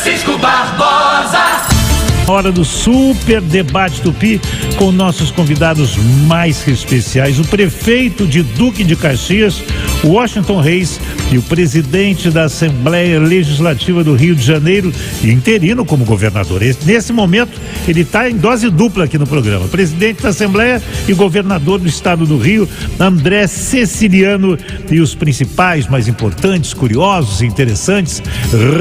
Francisco Barbosa. Hora do Super Debate Tupi com nossos convidados mais especiais, o prefeito de Duque de Caxias, Washington Reis, e o presidente da Assembleia Legislativa do Rio de Janeiro, interino como governador. Nesse momento, ele está em dose dupla aqui no programa. Presidente da Assembleia e governador do estado do Rio, André Ceciliano, e os principais, mais importantes, curiosos, interessantes,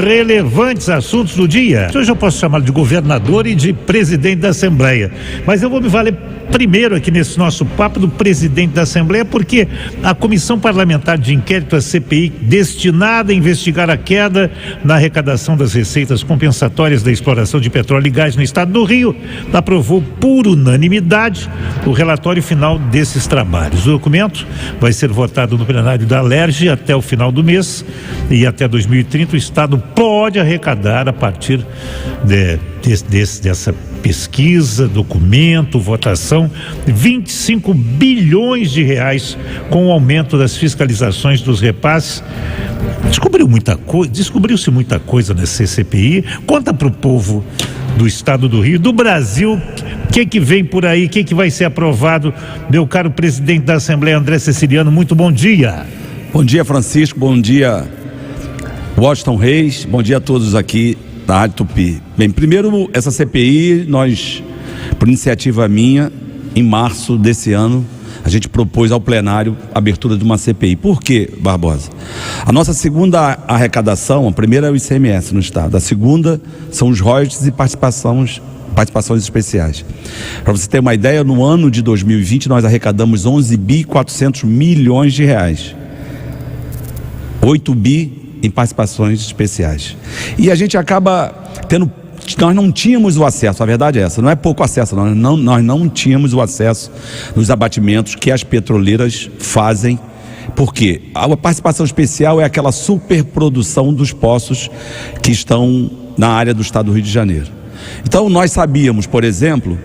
relevantes assuntos do dia. Hoje eu posso chamá-lo de governador e de presidente da Assembleia, mas eu vou me valer primeiro aqui nesse nosso papo do presidente da Assembleia, porque a Comissão Parlamentar de Inquérito, a CPI, destinada a investigar a queda na arrecadação das receitas compensatórias da exploração de petróleo e gás no estado do Rio, aprovou por unanimidade o relatório final desses trabalhos. O documento vai ser votado no plenário da Alerj até o final do mês, e até 2030 o estado pode arrecadar, a partir dessa pesquisa, documento, votação, 25 bilhões de reais com o aumento das fiscalizações dos repasses. Descobriu-se muita coisa nessa CPI. Conta para o povo do estado do Rio, do Brasil, o que vem por aí, o que vai ser aprovado. Meu caro presidente da Assembleia, André Ceciliano, muito bom dia. Bom dia, Francisco, bom dia, Washington Reis, bom dia a todos aqui da Rádio Tupi. Bem, primeiro, essa CPI, nós, por iniciativa minha, em março desse ano, a gente propôs ao plenário a abertura de uma CPI. Por quê, Barbosa? A nossa segunda arrecadação, a primeira é o ICMS no estado, a segunda são os royalties e participações especiais. Para você ter uma ideia, no ano de 2020 nós arrecadamos 11.400 bilhões de reais. 8 bi em participações especiais. E a gente acaba tendo, nós não tínhamos o acesso, a verdade é essa, não é pouco acesso, nós não tínhamos o acesso nos abatimentos que as petroleiras fazem, porque a participação especial é aquela superprodução dos poços que estão na área do estado do Rio de Janeiro. Então nós sabíamos, por exemplo,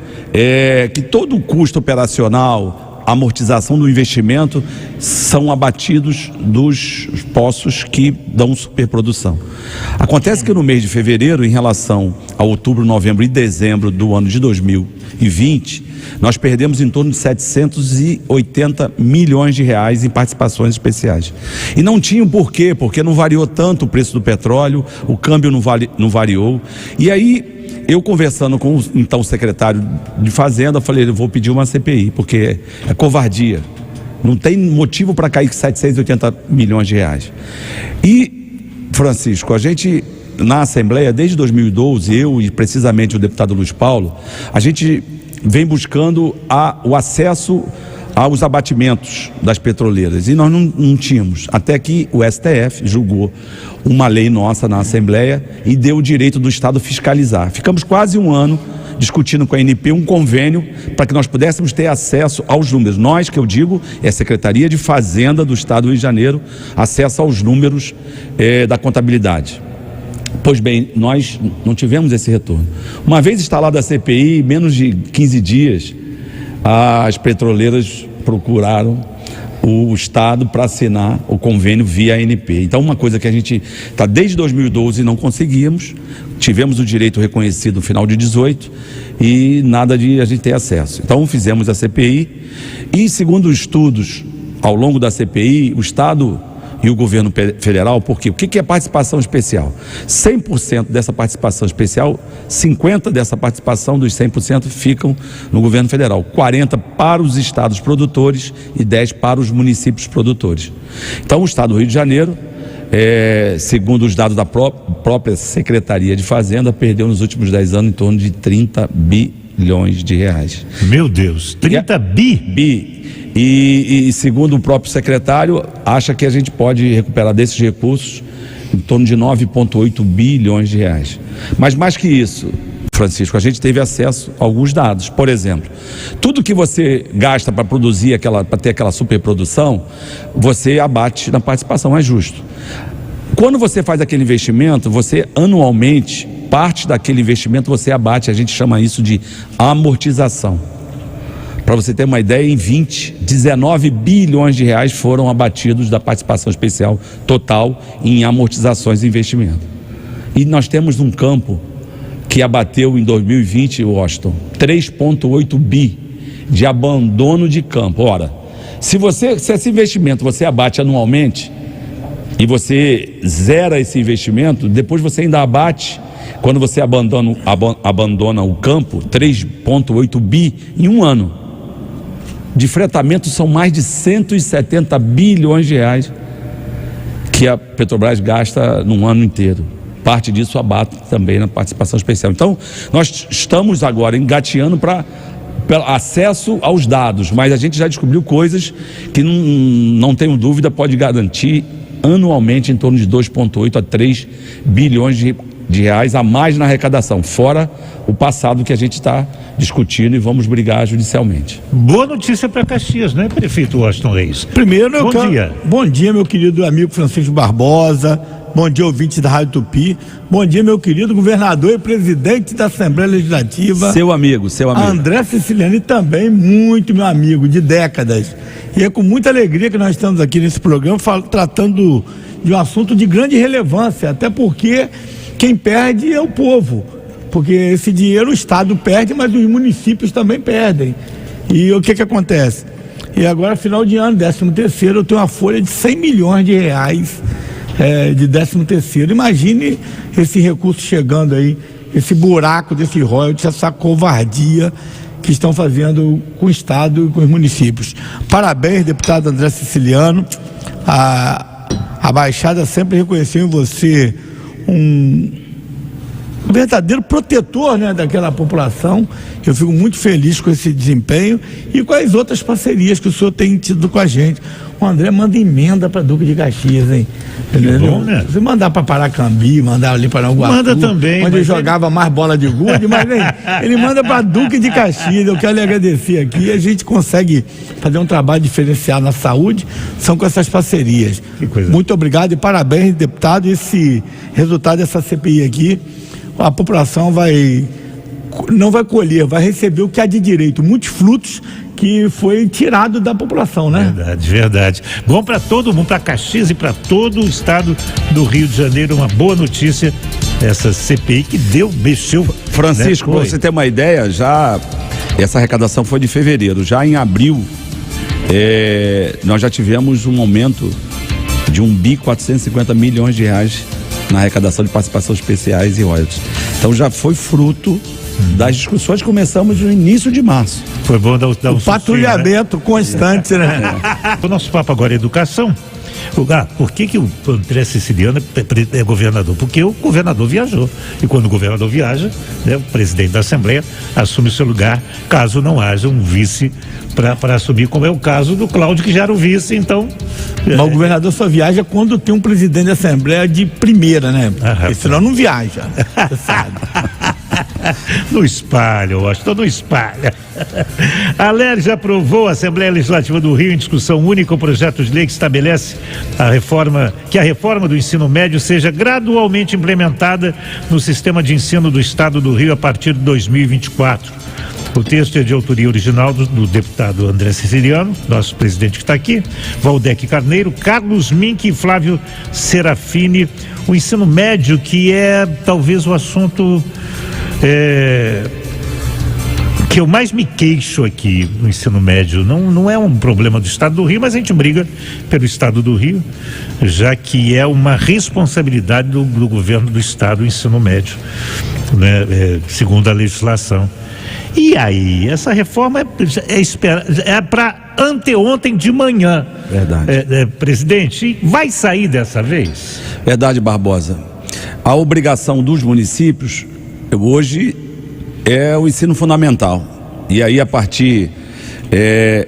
que todo o custo operacional, a amortização do investimento são abatidos dos poços que dão superprodução. Acontece que no mês de fevereiro, em relação a outubro, novembro e dezembro do ano de 2020, nós perdemos em torno de 780 milhões de reais em participações especiais. E não tinha por quê, porque não variou tanto o preço do petróleo, o câmbio não variou. E aí, eu conversando com então o secretário de Fazenda, eu falei, eu vou pedir uma CPI, porque é covardia. Não tem motivo para cair 780 milhões de reais. E, Francisco, a gente, na Assembleia, desde 2012, eu e precisamente o deputado Luiz Paulo, a gente vem buscando o acesso aos abatimentos das petroleiras, e nós não tínhamos, até que o STF julgou uma lei nossa na Assembleia e deu o direito do Estado fiscalizar. Ficamos quase um ano discutindo com a ANP um convênio para que nós pudéssemos ter acesso aos números. Nós, que eu digo, é a Secretaria de Fazenda do Estado do Rio de Janeiro, acesso aos números da contabilidade. Pois bem, nós não tivemos esse retorno. Uma vez instalada a CPI, em menos de 15 dias, as petroleiras procuraram o Estado para assinar o convênio via ANP. Então, uma coisa que a gente está desde 2012 e não conseguimos, tivemos o direito reconhecido no final de 18 e nada de a gente ter acesso. Então, fizemos a CPI e, segundo os estudos ao longo da CPI, o Estado e o governo federal, porque o que é participação especial? 100% dessa participação especial, 50% dessa participação dos 100% ficam no governo federal, 40% para os estados produtores e 10% para os municípios produtores. Então o estado do Rio de Janeiro, segundo os dados da própria Secretaria de Fazenda, perdeu nos últimos 10 anos em torno de 30 bilhões de reais. Meu Deus, 30 bi? E segundo o próprio secretário, acha que a gente pode recuperar desses recursos em torno de 9,8 bilhões de reais. Mas mais que isso, Francisco, a gente teve acesso a alguns dados. Por exemplo, tudo que você gasta para produzir para ter aquela superprodução, você abate na participação, é justo. Quando você faz aquele investimento, você anualmente, parte daquele investimento você abate, a gente chama isso de amortização. Para você ter uma ideia, em 19 bilhões de reais foram abatidos da participação especial total em amortizações e investimento. E nós temos um campo que abateu em 2020, Washington, 3,8 bi de abandono de campo. Ora, se esse investimento você abate anualmente e você zera esse investimento, depois você ainda abate, quando você abandona o campo, 3,8 bi em um ano. De fretamento são mais de 170 bilhões de reais que a Petrobras gasta num ano inteiro. Parte disso abate também na participação especial. Então, nós estamos agora engateando para acesso aos dados, mas a gente já descobriu coisas que não tenho dúvida, pode garantir anualmente em torno de 2,8 a 3 bilhões de reais a mais na arrecadação, fora o passado que a gente está discutindo e vamos brigar judicialmente. Boa notícia para Caxias, né, prefeito Washington Reis? Primeiro, dia. Bom dia, meu querido amigo Francisco Barbosa. Bom dia, ouvintes da Rádio Tupi. Bom dia, meu querido governador e presidente da Assembleia Legislativa. Seu amigo. André Siciliano, e também muito meu amigo, de décadas. E é com muita alegria que nós estamos aqui nesse programa tratando de um assunto de grande relevância, até porque quem perde é o povo. Porque esse dinheiro o Estado perde, mas os municípios também perdem. E o que acontece? E agora, final de ano, 13º, eu tenho uma folha de 100 milhões de reais de 13º. Imagine esse recurso chegando aí, esse buraco desse royalties, essa covardia que estão fazendo com o Estado e com os municípios. Parabéns, deputado André Siciliano. A Baixada sempre reconheceu em você um verdadeiro protetor, né, daquela população. Eu fico muito feliz com esse desempenho e com as outras parcerias que o senhor tem tido com a gente. O André manda emenda para Duque de Caxias, hein? Bom, né? Se mandar para Paracambi, mandar ali para Uruguai, manda também, onde ele jogava mais bola de gude, mas ele manda para Duque de Caxias. Eu quero lhe agradecer aqui. A gente consegue fazer um trabalho diferenciado na saúde, são com essas parcerias. Que coisa. Muito obrigado e parabéns, deputado. Esse resultado dessa CPI aqui, a população não vai colher, vai receber o que há de direito, muitos frutos que foi tirado da população, né? Verdade. Bom para todo mundo, para Caxias e para todo o estado do Rio de Janeiro, uma boa notícia, essa CPI que mexeu. Francisco, né? para você ter uma ideia, essa arrecadação foi de fevereiro, já em abril, nós já tivemos um aumento de 1.450 bilhões de reais na arrecadação de participações especiais e royalties. Então já foi fruto das discussões que começamos no início de março. Foi bom dar um patrulhamento, né? Constante, né? O nosso papo agora é educação. Por que o André Siciliano é governador? Porque o governador viajou. E quando o governador viaja, né, o presidente da Assembleia assume o seu lugar, caso não haja um vice para assumir, como é o caso do Cláudio, que já era o vice, então... Mas o governador só viaja quando tem um presidente da Assembleia de primeira, né? Porque senão não viaja, você sabe. No espalho, Washington, no espalho. A LERJ aprovou a Assembleia Legislativa do Rio em discussão única o projeto de lei que estabelece que a reforma do ensino médio seja gradualmente implementada no sistema de ensino do Estado do Rio a partir de 2024. O texto é de autoria original do deputado André Siciliano, nosso presidente que está aqui, Valdec Carneiro, Carlos Mink e Flávio Serafini. O ensino médio, que é talvez o assunto que eu mais me queixo aqui no ensino médio. Não é um problema do Estado do Rio, mas a gente briga pelo Estado do Rio, já que é uma responsabilidade do governo do Estado o ensino médio, né, segundo a legislação. E aí, essa reforma é para anteontem de manhã. Verdade. Presidente, vai sair dessa vez? Verdade, Barbosa. A obrigação dos municípios hoje é o ensino fundamental. E aí, a partir...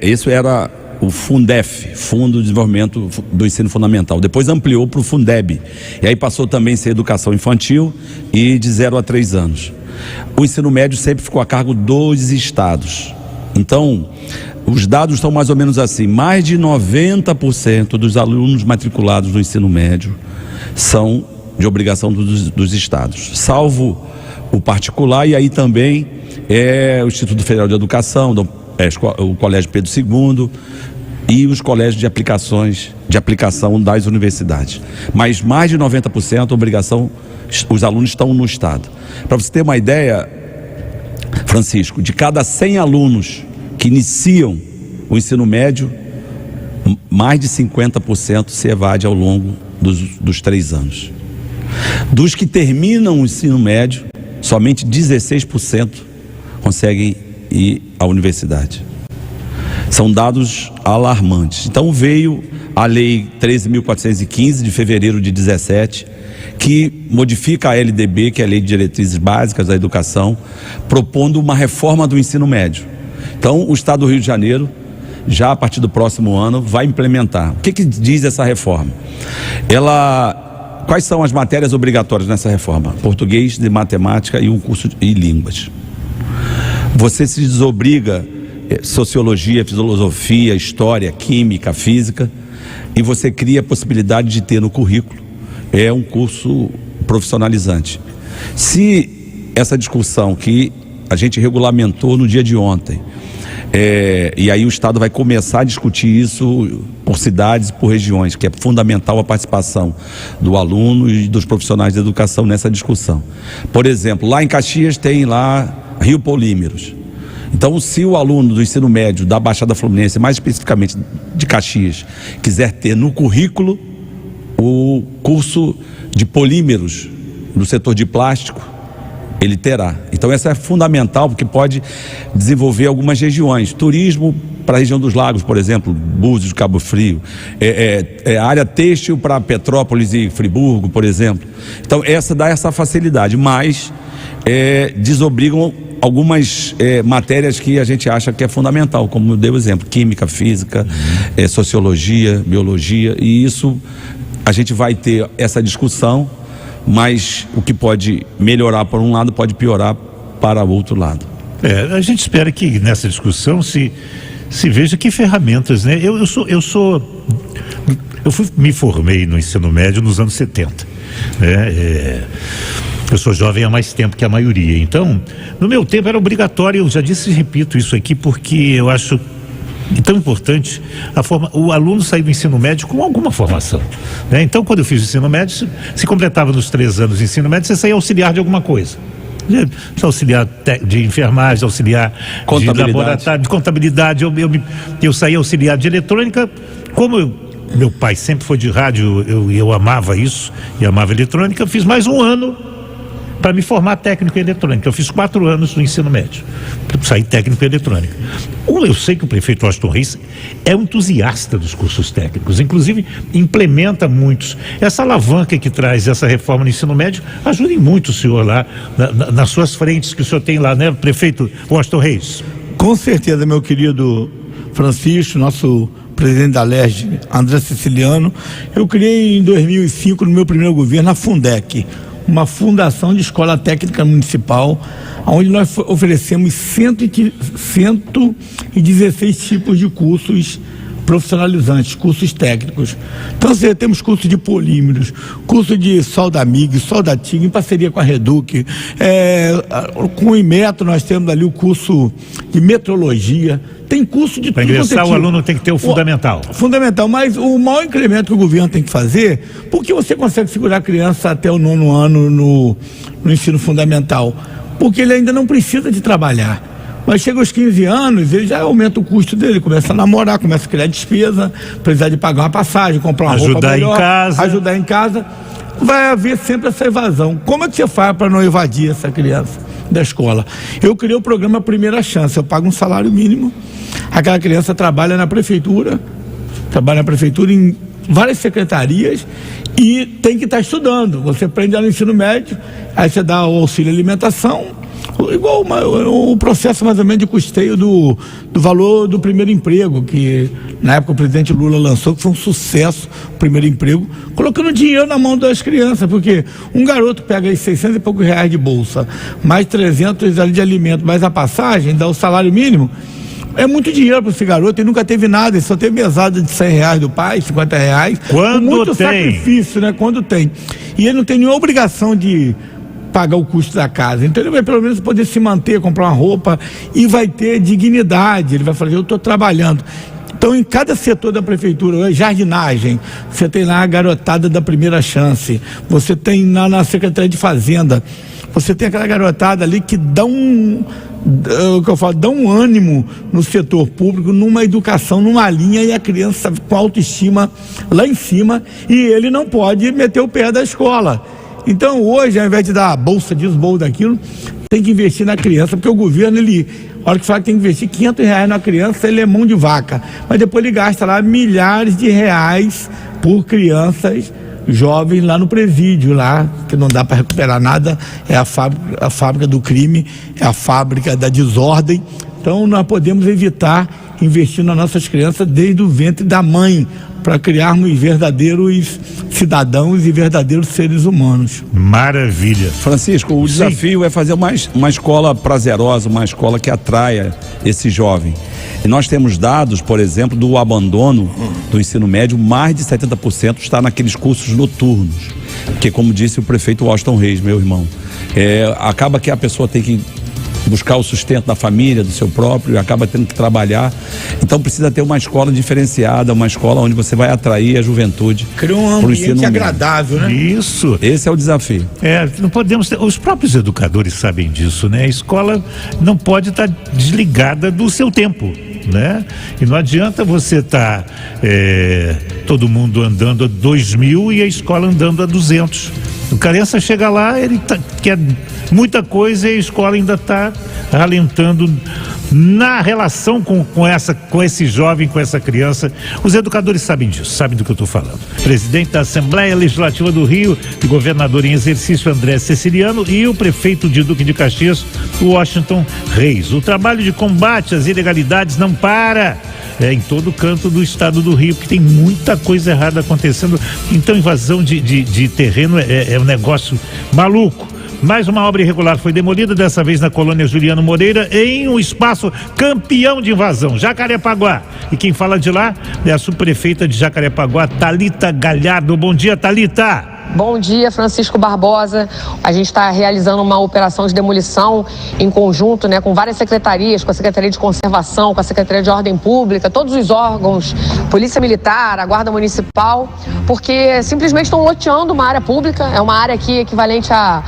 isso era o Fundef, Fundo de Desenvolvimento do Ensino Fundamental. Depois ampliou para o Fundeb. E aí passou também a ser educação infantil e de 0 a 3 anos. O ensino médio sempre ficou a cargo dos estados. Então, os dados estão mais ou menos assim: mais de 90% dos alunos matriculados no ensino médio são de obrigação dos estados, salvo o particular, e aí também o Instituto Federal de Educação, o Colégio Pedro II e os colégios de aplicações de aplicação das universidades. Mas mais de 90% obrigação, os alunos estão no estado. Para você ter uma ideia, Francisco, de cada 100 alunos que iniciam o ensino médio, mais de 50% se evade ao longo dos 3 anos. Dos que terminam o ensino médio, somente 16% conseguem ir à universidade. São dados alarmantes. Então veio a Lei 13.415 de fevereiro de 17, que modifica a LDB, que é a Lei de Diretrizes Básicas da Educação, propondo uma reforma do ensino médio. Então o Estado do Rio de Janeiro, já a partir do próximo ano, vai implementar. O que diz essa reforma? Quais são as matérias obrigatórias nessa reforma? Português, de matemática e um curso de línguas. Você se desobriga sociologia, filosofia, história, química, física, e você cria a possibilidade de ter no currículo um curso profissionalizante. Se essa discussão que a gente regulamentou no dia de ontem, e aí o Estado vai começar a discutir isso por cidades, por regiões, que é fundamental a participação do aluno e dos profissionais da educação nessa discussão. Por exemplo, lá em Caxias tem lá Rio Polímeros. Então, se o aluno do ensino médio da Baixada Fluminense, mais especificamente de Caxias, quiser ter no currículo o curso de polímeros no setor de plástico, ele terá. Então, essa é fundamental, porque pode desenvolver algumas regiões. Turismo para a região dos lagos, por exemplo, Búzios, Cabo Frio. Área têxtil para Petrópolis e Friburgo, por exemplo. Então, essa dá essa facilidade, mas desobrigam algumas matérias que a gente acha que é fundamental, como eu dei o exemplo, química, física, sociologia, biologia, e isso a gente vai ter essa discussão, mas o que pode melhorar por um lado pode piorar para o outro lado. A gente espera que nessa discussão se veja que ferramentas, né? Eu me formei no ensino médio nos anos 70, né? Eu sou jovem há mais tempo que a maioria, então no meu tempo era obrigatório, eu já disse e repito isso aqui porque eu acho tão importante o aluno sair do ensino médio com alguma formação, né? Então quando eu fiz o ensino médio, se completava nos 3 anos de ensino médio, você saía auxiliar de alguma coisa, auxiliar de enfermagem, auxiliar de laboratório, de contabilidade, eu saía auxiliar de eletrônica. Como meu pai sempre foi de rádio, eu amava isso e amava eletrônica, eu fiz mais um ano para me formar técnico em eletrônica. Eu fiz 4 anos no ensino médio, saí técnico em eletrônica. Eu sei que o prefeito Washington Reis é um entusiasta dos cursos técnicos, inclusive implementa muitos. Essa alavanca que traz essa reforma no ensino médio ajuda muito o senhor lá, nas suas frentes que o senhor tem lá, né, prefeito Washington Reis? Com certeza, meu querido Francisco, nosso presidente da LERJ, André Siciliano. Eu criei em 2005, no meu primeiro governo, a Fundec, uma fundação de escola técnica municipal, onde nós oferecemos 116 tipos de cursos profissionalizantes, cursos técnicos. Então, temos curso de polímeros, curso de solda MIG, solda TIG, em parceria com a Reduc. Com o Inmetro, nós temos ali o curso de metrologia. Tem curso de tudo. Para ingressar, o aluno tem que ter o fundamental. Fundamental, mas o maior incremento que o governo tem que fazer, porque você consegue segurar a criança até o 9º ano no ensino fundamental, porque ele ainda não precisa de trabalhar. Mas chega aos 15 anos, ele já aumenta o custo dele, começa a namorar, começa a criar despesa, precisar de pagar uma passagem, comprar uma roupa melhor, ajudar em casa. Vai haver sempre essa evasão. Como é que você faz para não evadir essa criança da escola? Eu criei o programa Primeira Chance, eu pago um salário mínimo, aquela criança trabalha na prefeitura em várias secretarias e tem que estar estudando. Você aprende no ensino médio, aí você dá o auxílio alimentação, igual o processo mais ou menos de custeio do valor do primeiro emprego, que na época o presidente Lula lançou, que foi um sucesso, o primeiro emprego, colocando dinheiro na mão das crianças, porque um garoto pega aí 600 e poucos reais de bolsa, mais 300 ali de alimento, mais a passagem, dá o salário mínimo, é muito dinheiro para esse garoto, ele nunca teve nada, ele só teve mesada de 100 reais do pai, 50 reais, quando muito tem sacrifício, né? Quando tem. E ele não tem nenhuma obrigação de pagar o custo da casa, então ele vai pelo menos poder se manter, comprar uma roupa e vai ter dignidade, ele vai falar, eu estou trabalhando. Então, em cada setor da prefeitura, jardinagem, você tem lá a garotada da primeira chance, você tem na Secretaria de Fazenda, você tem aquela garotada ali que dá dá um ânimo no setor público, numa educação, numa linha, e a criança com autoestima lá em cima, e ele não pode meter o pé da escola. Então hoje, ao invés de dar bolsa disso, bolsa daquilo, tem que investir na criança, porque o governo, a hora que fala que tem que investir R$500 na criança, ele é mão de vaca, mas depois ele gasta lá milhares de reais por crianças jovens lá no presídio, lá, que não dá para recuperar nada, é a fábrica do crime, é a fábrica da desordem. Então nós podemos evitar investir nas nossas crianças desde o ventre da mãe, para criarmos verdadeiros cidadãos e verdadeiros seres humanos. Maravilha. Francisco, o desafio é fazer uma escola prazerosa, uma escola que atraia esse jovem. E nós temos dados, por exemplo, do abandono do ensino médio, mais de 70% está naqueles cursos noturnos, que, como disse o prefeito Washington Reis, meu irmão, acaba que a pessoa tem que buscar o sustento da família, do seu próprio, e acaba tendo que trabalhar. Então precisa ter uma escola diferenciada, uma escola onde você vai atrair a juventude. Criar um ambiente agradável, né? Isso. Esse é o desafio. Não podemos os próprios educadores sabem disso, né? A escola não pode estar desligada do seu tempo, né? E não adianta você estar todo mundo andando a 2.000 e a escola andando a 200. O criança chega lá, ele quer muita coisa e a escola ainda está ralentando na relação com esse jovem, com essa criança. Os educadores sabem disso, sabem do que eu estou falando. Presidente da Assembleia Legislativa do Rio, e governador em exercício André Ceciliano, e o prefeito de Duque de Caxias, Washington Reis. O trabalho de combate às ilegalidades não para. Em todo canto do estado do Rio, porque tem muita coisa errada acontecendo. Então, invasão de terreno é um negócio maluco. Mais uma obra irregular foi demolida, dessa vez na colônia Juliano Moreira, em um espaço campeão de invasão, Jacarepaguá. E quem fala de lá é a subprefeita de Jacarepaguá, Thalita Galhardo. Bom dia, Thalita. Bom dia, Francisco Barbosa. A gente está realizando uma operação de demolição em conjunto, né, com várias secretarias, com a Secretaria de Conservação, com a Secretaria de Ordem Pública, todos os órgãos, Polícia Militar, a Guarda Municipal, porque simplesmente estão loteando uma área pública, é uma área aqui equivalente a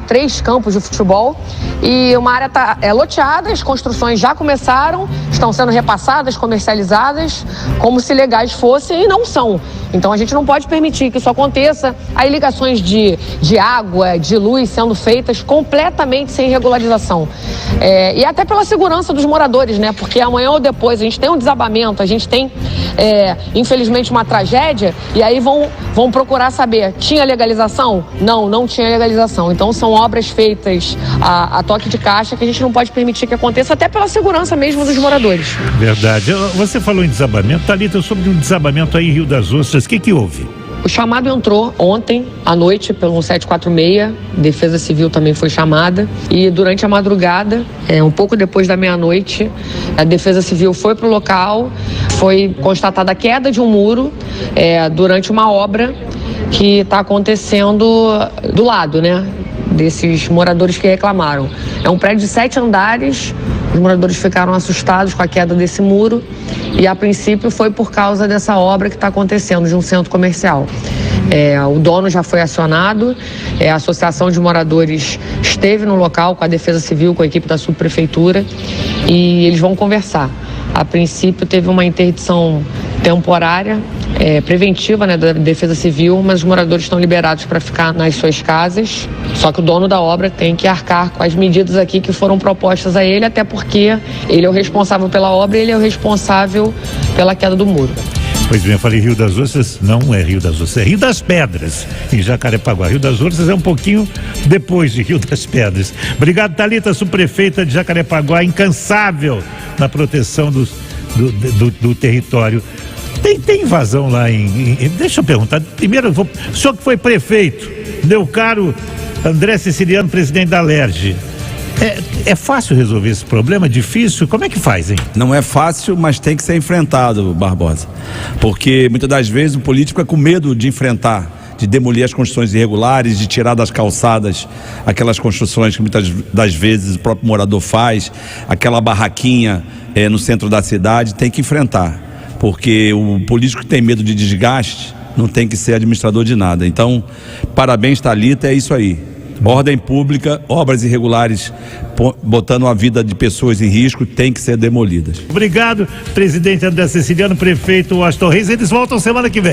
3 campos de futebol, e uma área está loteada, as construções já começaram, estão sendo repassadas, comercializadas, como se legais fossem e não são. Então a gente não pode permitir que isso aconteça. Aí ligações de água, de luz sendo feitas completamente sem regularização. E até pela segurança dos moradores, né? Porque amanhã ou depois a gente tem um desabamento, a gente tem, infelizmente, uma tragédia, e aí vão procurar saber, tinha legalização? Não tinha legalização. Então são obras feitas a toque de caixa que a gente não pode permitir que aconteça, até pela segurança mesmo dos moradores. Verdade. Você falou em desabamento, Thalita, sobre um desabamento aí em Rio das Ostras. O que houve? O chamado entrou ontem à noite pelo 1746, Defesa Civil também foi chamada, e durante a madrugada, um pouco depois da meia-noite, a Defesa Civil foi para o local, foi constatada a queda de um muro durante uma obra que está acontecendo do lado, né, desses moradores que reclamaram. É um prédio de 7 andares, os moradores ficaram assustados com a queda desse muro, e a princípio foi por causa dessa obra que está acontecendo de um centro comercial. O dono já foi acionado, a Associação de Moradores esteve no local com a Defesa Civil, com a equipe da subprefeitura, e eles vão conversar. A princípio teve uma interdição temporária, preventiva, né, da Defesa Civil, mas os moradores estão liberados para ficar nas suas casas. Só que o dono da obra tem que arcar com as medidas aqui que foram propostas a ele, até porque ele é o responsável pela obra e ele é o responsável pela queda do muro. Pois bem, eu falei Rio das Ostras, não é Rio das Ostras, é Rio das Pedras, em Jacarepaguá. Rio das Ostras é um pouquinho depois de Rio das Pedras. Obrigado, Thalita, subprefeita de Jacarepaguá, incansável na proteção do território. Tem invasão lá deixa eu perguntar, primeiro, o senhor que foi prefeito, meu caro André Ceciliano, presidente da Alerj, é fácil resolver esse problema? Difícil? Como é que faz, hein? Não é fácil, mas tem que ser enfrentado, Barbosa. Porque muitas das vezes o político é com medo de enfrentar, de demolir as construções irregulares, de tirar das calçadas aquelas construções que muitas das vezes o próprio morador faz, aquela barraquinha no centro da cidade, tem que enfrentar. porque o político que tem medo de desgaste não tem que ser administrador de nada. Então, parabéns, Thalita, é isso aí. Ordem pública, obras irregulares botando a vida de pessoas em risco, tem que ser demolidas. Obrigado, presidente André Ceciliano, prefeito Washington Reis. Eles voltam semana que vem.